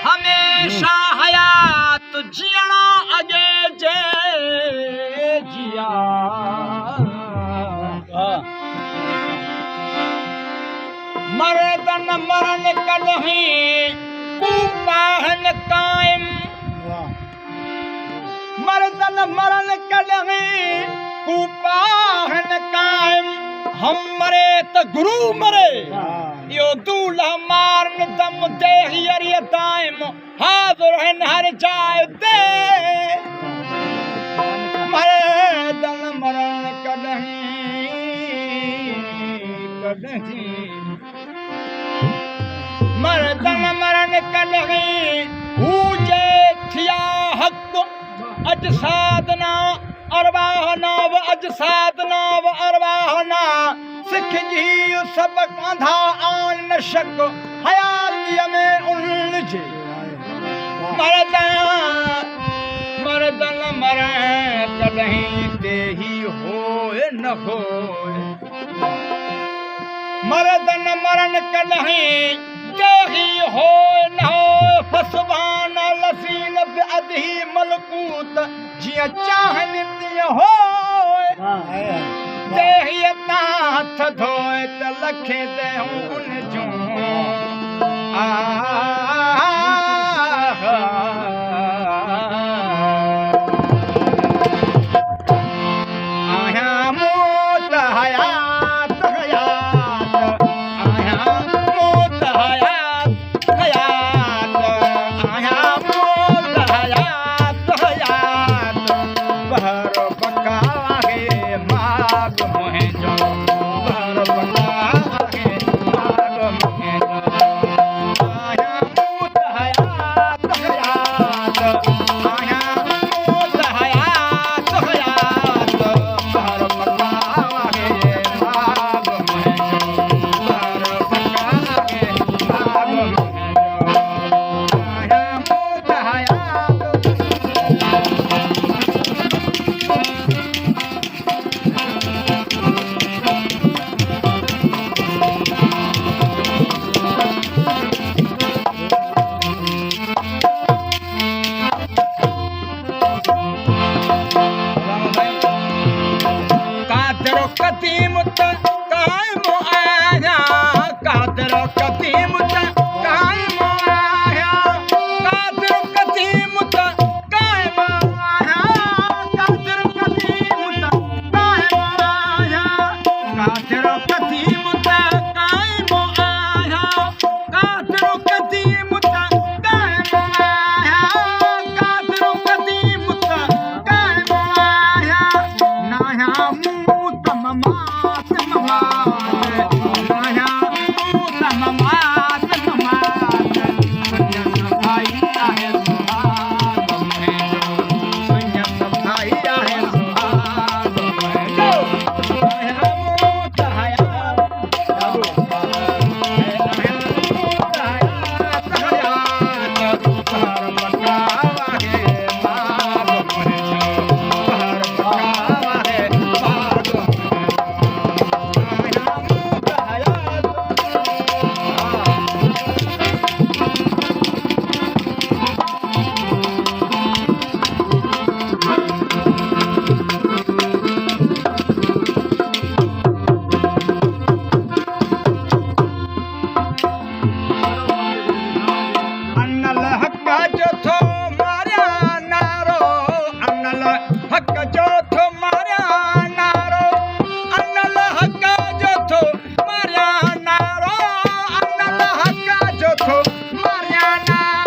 हमेशा हयात जियणा अगे जे जिया मरदन मरण कदहीं कूपाहन कायम मरदन मरण कदहीं कूपाहन कायम हम मरे तो गुरु मरे यो दूल्हा मारन दम दे हियर दाइम हाजिर है हर जाए दे मरदन मरण कदहीं कदहीं मरदन मरण कदहीं हूजे थिया हक अज साधना अरवाहना व अज साधना व अरवाहना सिख जी सबक अंधा आन न शक हयातीअ में उलझे मरदन मरण कदहीं ते ही होए न होए मरदन मरण कदहीं ते ही होए न होए फसबान लसीन अदही मलकूत जिया चाहन तिया होए देही हथ धोए त लखे दे उन जूं आया मोत हयात हयात आया मोत हयात हयात आया मोत हयात हयात बहर बकावे माग मोहे जो बहर बकावे माग मोहे जो आया मोत हयात हयात आया मोत हयात हयात बहर बकावे माग मोहे जो बहर बकावे माग मोहे जो आया मोत हयात कादरो कदीम त कायम आया कादरो कदीम त कायम आया कादरो कदीम त कायम आया कादरो कदीम त कायम आया कादरो कदीम त कायम आया कादरो कदीम त कायम आया कादरो कदीम त कायम आया नाया Mariana